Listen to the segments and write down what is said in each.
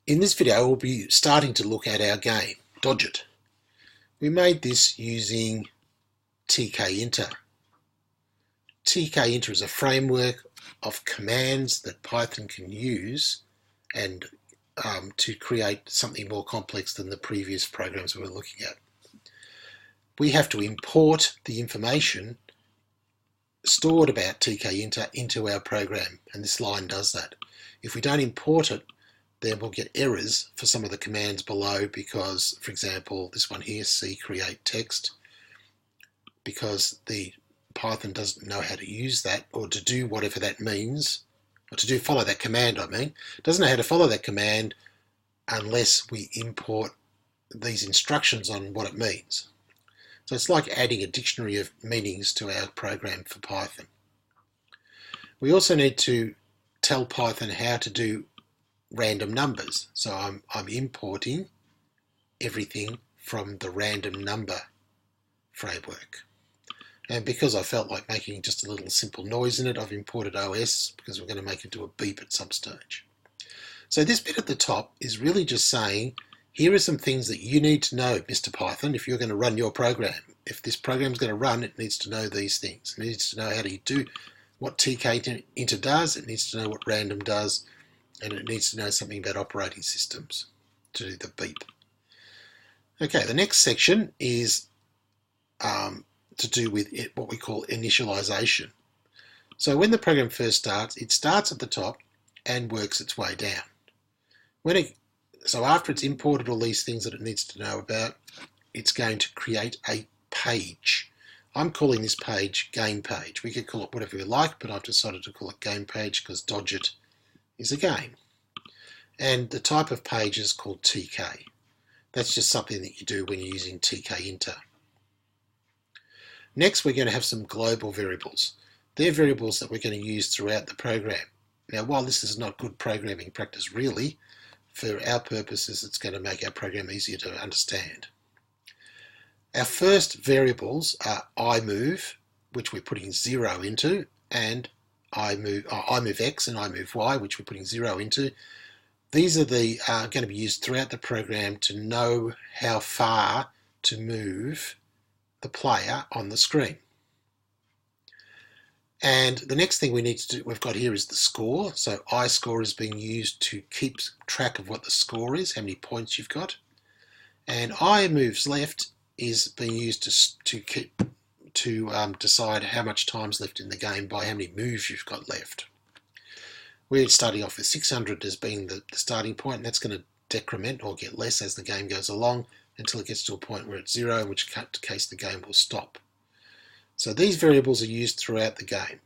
In this video, we'll be starting to look at our game, Dodge It. We made this using tkinter. Tkinter is a framework of commands that Python can use and to create something more complex than the previous programs we were looking at. We have to import the information stored about tkinter into our program, and this line does that. If we don't import it, then we'll get errors for some of the commands below because, for example, this one here, create text, because the Python doesn't know how to use that or to do whatever that means, or to follow that command, doesn't know how to follow that command unless we import these instructions on what it means. So it's like adding a dictionary of meanings to our program for Python. We also need to tell Python how to do random numbers. So I'm importing everything from the random number framework. And because I felt like making just a little simple noise in it, I've imported OS because we're going to make it do a beep at some stage. So this bit at the top is really just saying, here are some things that you need to know, Mr. Python, if you're going to run your program. If this program is going to run, it needs to know these things. It needs to know how to do what tkinter does, it needs to know what random does, and it needs to know something about operating systems to do the beep. Okay, the next section is to do with what we call initialization. So when the program first starts, it starts at the top and works its way down. So after it's imported all these things that it needs to know about, it's going to create a page. I'm calling this page game page. We could call it whatever we like, but I've decided to call it game page because Dodge It is a game. And the type of page is called TK. That's just something that you do when you're using tkinter. Next, we're going to have some global variables. They're variables that we're going to use throughout the program. Now, while this is not good programming practice really, for our purposes, it's going to make our program easier to understand. Our first variables are imove, which we're putting 0 into, and imove x and imove y, which we're putting 0 into. These are going to be used throughout the program to know how far to move the player on the screen. And the next thing we need to do, we've got here is the score. So iScore is being used to keep track of what the score is, how many points you've got. And iMoves left is being used to decide how much time's left in the game by how many moves you've got left. We're starting off with 600 as being the starting point, and that's going to decrement or get less as the game goes along until it gets to a point where it's 0, in which case the game will stop. So these variables are used throughout the game.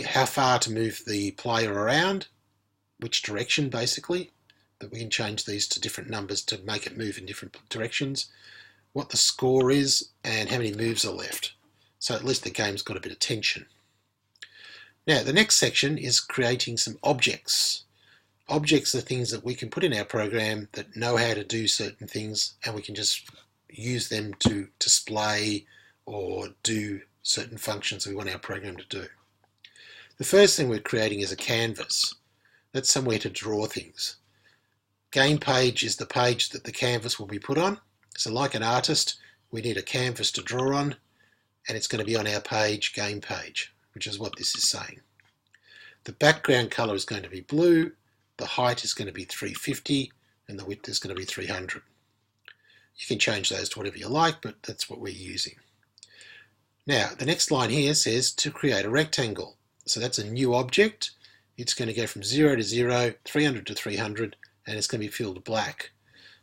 How far to move the player around, which direction basically, that we can change these to different numbers to make it move in different directions, what the score is, and how many moves are left. So at least the game's got a bit of tension. Now, the next section is creating some objects. Objects are things that we can put in our program that know how to do certain things, and we can just use them to display or do certain functions that we want our program to do. The first thing we're creating is a canvas. That's somewhere to draw things. Game page is the page that the canvas will be put on. So like an artist, we need a canvas to draw on, and it's going to be on our page, game page, which is what this is saying. The background color is going to be blue, the height is going to be 350, and the width is going to be 300. You can change those to whatever you like, but that's what we're using. Now, the next line here says to create a rectangle. So that's a new object. It's going to go from 0 to 0, 300 to 300, and it's going to be filled black.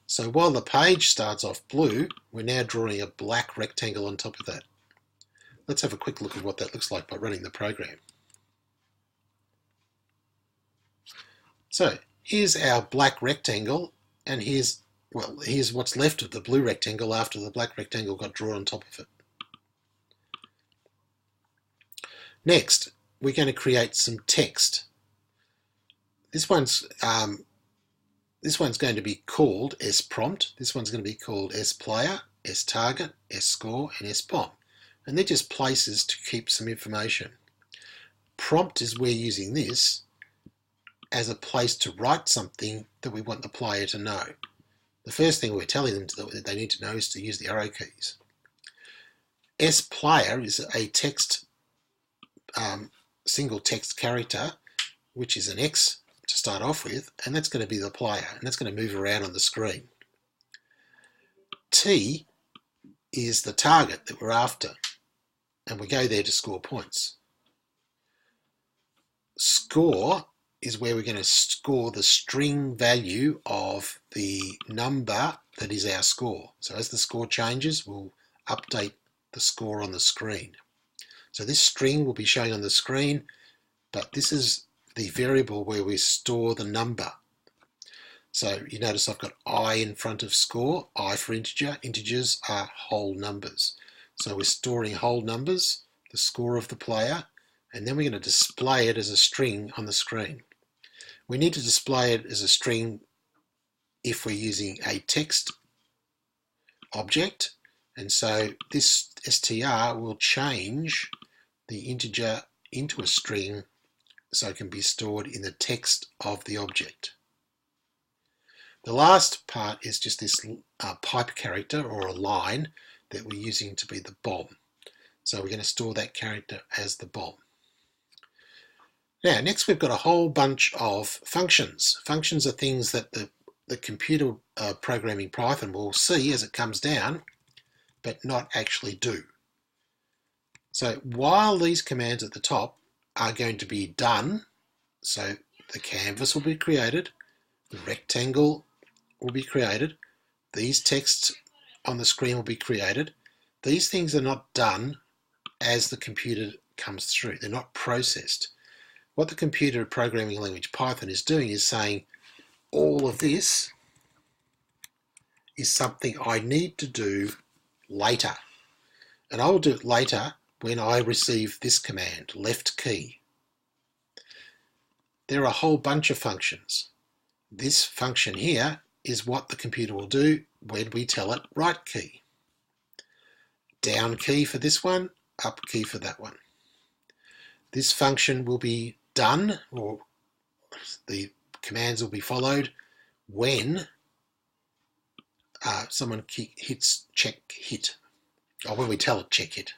So while the page starts off blue, we're now drawing a black rectangle on top of that. Let's have a quick look at what that looks like by running the program. So here's our black rectangle, and here's what's left of the blue rectangle after the black rectangle got drawn on top of it. Next, we're going to create some text. This one's going to be called sPrompt. This one's going to be called sPlayer, sTarget, sScore, and sPom. And they're just places to keep some information. Prompt is we're using this as a place to write something that we want the player to know. The first thing we're telling them that they need to know is to use the arrow keys. sPlayer is a text, single text character, which is an X to start off with, and that's going to be the player, and that's going to move around on the screen. T is the target that we're after, and we go there to score points. Score is where we're going to score the string value of the number that is our score. So as the score changes, we'll update the score on the screen. So this string will be shown on the screen, but this is the variable where we store the number. So you notice I've got I in front of score, I for integer. Integers are whole numbers. So we're storing whole numbers, the score of the player, and then we're going to display it as a string on the screen. We need to display it as a string if we're using a text object, and so this str will change the integer into a string so it can be stored in the text of the object. The last part is just this pipe character or a line that we're using to be the bomb. So we're going to store that character as the bomb. Now, next we've got a whole bunch of functions. Functions are things that the computer programming Python will see as it comes down, but not actually do. So while these commands at the top are going to be done, so the canvas will be created, the rectangle will be created, these texts on the screen will be created, these things are not done as the computer comes through. They're not processed. What the computer programming language Python is doing is saying, all of this is something I need to do later. And I will do it later when I receive this command, left key. There are a whole bunch of functions. This function here is what the computer will do when we tell it right key. Down key for this one, up key for that one. This function will be done, or the commands will be followed when someone hits check hit, or when we tell it check hit.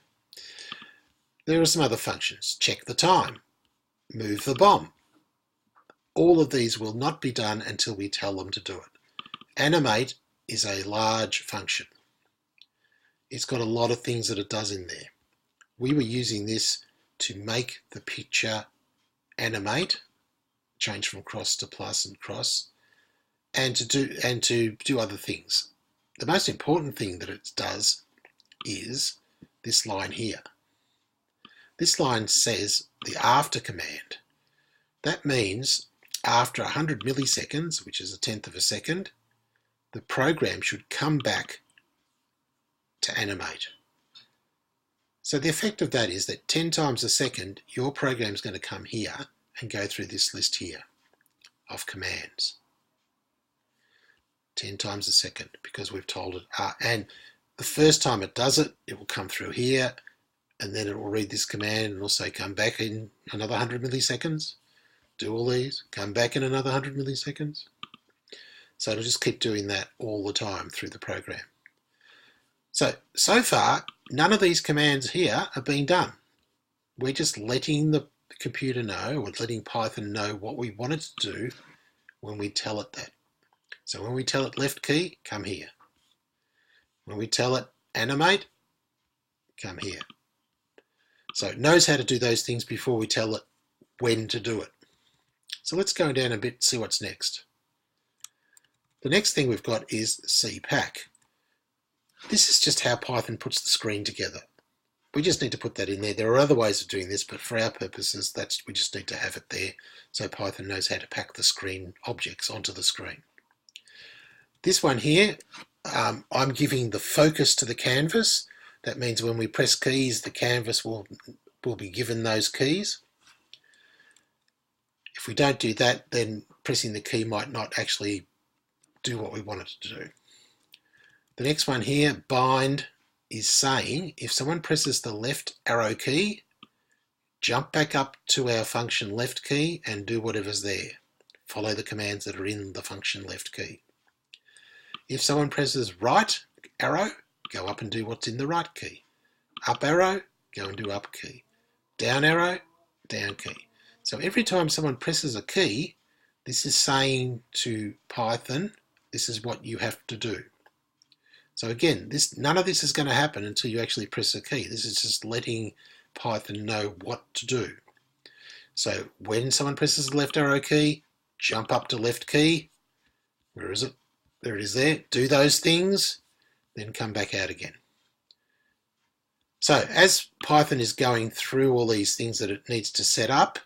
There are some other functions. Check the time, move the bomb. All of these will not be done until we tell them to do it. Animate is a large function. It's got a lot of things that it does in there. We were using this to make the picture animate, change from cross to plus and cross, and to do other things. The most important thing that it does is this line here. This line says the after command. That means after 100 milliseconds, which is a tenth of a second, the program should come back to animate. So the effect of that is that 10 times a second, your program is going to come here and go through this list here of commands. 10 times a second, because we've told it. And the first time it does it, it will come through here, and then it will read this command and also come back in another 100 milliseconds. Do all these, come back in another 100 milliseconds. So it'll just keep doing that all the time through the program. So far, none of these commands here are being done. We're just letting the computer know, or letting Python know what we want it to do when we tell it that. So when we tell it left key, come here. When we tell it animate, come here. So it knows how to do those things before we tell it when to do it. So let's go down a bit and see what's next. The next thing we've got is Cpac. This is just how Python puts the screen together. We just need to put that in there. There are other ways of doing this, but for our purposes, we just need to have it there so Python knows how to pack the screen objects onto the screen. This one here, I'm giving the focus to the canvas. That means when we press keys, the canvas will be given those keys. If we don't do that, then pressing the key might not actually do what we want it to do. The next one here, bind, is saying if someone presses the left arrow key, jump back up to our function left key and do whatever's there. follow the commands that are in the function left key. If someone presses right arrow, go up and do what's in the right key. Up arrow, go and do up key. Down arrow, down key. So every time someone presses a key, this is saying to Python, this is what you have to do. So again, none of this is going to happen until you actually press a key. This is just letting Python know what to do. So when someone presses the left arrow key, jump up to left key. Where is it? There it is there. Do those things, then come back out again. So as Python is going through all these things that it needs to set up,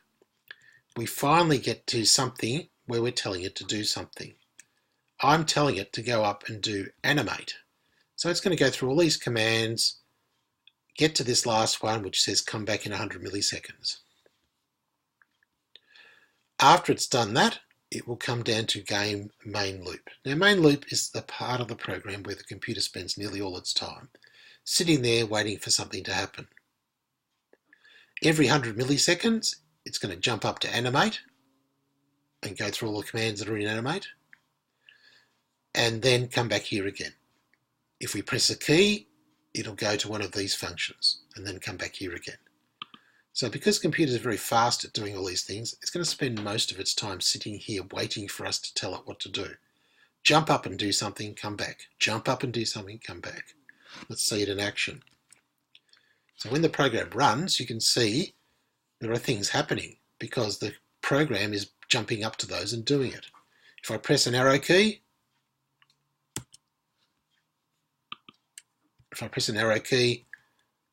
we finally get to something where we're telling it to do something. I'm telling it to go up and do animate. So it's going to go through all these commands, get to this last one, which says come back in 100 milliseconds. After it's done that, it will come down to game main loop. Now, main loop is the part of the program where the computer spends nearly all its time sitting there waiting for something to happen. Every 100 milliseconds, it's going to jump up to animate and go through all the commands that are in animate, and then come back here again. If we press a key, it'll go to one of these functions and then come back here again. So because computers are very fast at doing all these things, it's going to spend most of its time sitting here waiting for us to tell it what to do. Jump up and do something, come back. Jump up and do something, come back. Let's see it in action. So when the program runs, you can see there are things happening because the program is jumping up to those and doing it. If I press an arrow key,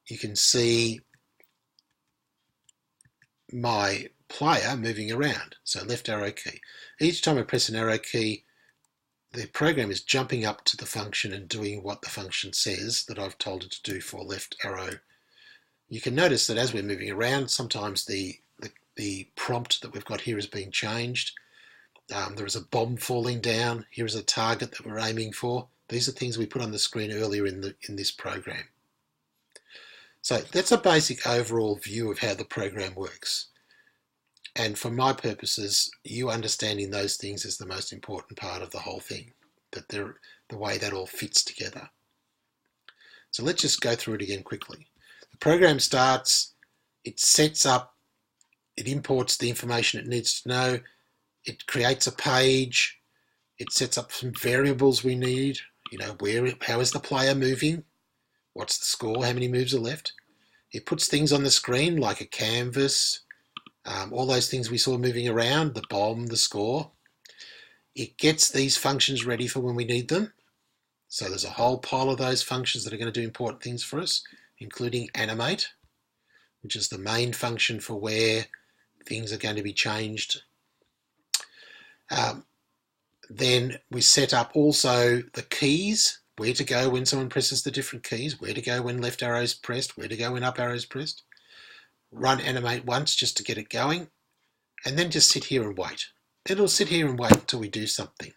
you can see my player moving around. So left arrow key. Each time I press an arrow key, the program is jumping up to the function and doing what the function says that I've told it to do for left arrow. You can notice that as we're moving around, sometimes the prompt that we've got here is being changed. There is a bomb falling down. Here is a target that we're aiming for. These are things we put on the screen earlier in this program. So that's a basic overall view of how the program works. And for my purposes, you understanding those things is the most important part of the whole thing, that they're the way that all fits together. So let's just go through it again quickly. The program starts, it sets up, it imports the information it needs to know, it creates a page, it sets up some variables we need, how is the player moving, what's the score, how many moves are left. It puts things on the screen like a canvas, all those things we saw moving around, the bomb, the score. It gets these functions ready for when we need them. So there's a whole pile of those functions that are going to do important things for us, including animate, which is the main function for where things are going to be changed. Then we set up also the keys, where to go when someone presses the different keys, where to go when left arrow is pressed, where to go when up arrow is pressed. Run animate once just to get it going, and then just sit here and wait. It'll sit here and wait until we do something.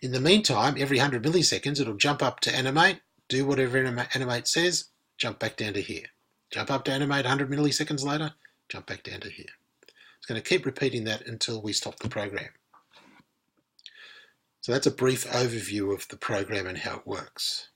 In the meantime, every 100 milliseconds, it'll jump up to animate, do whatever animate says, jump back down to here. Jump up to animate 100 milliseconds later, jump back down to here. It's going to keep repeating that until we stop the program. So that's a brief overview of the program and how it works.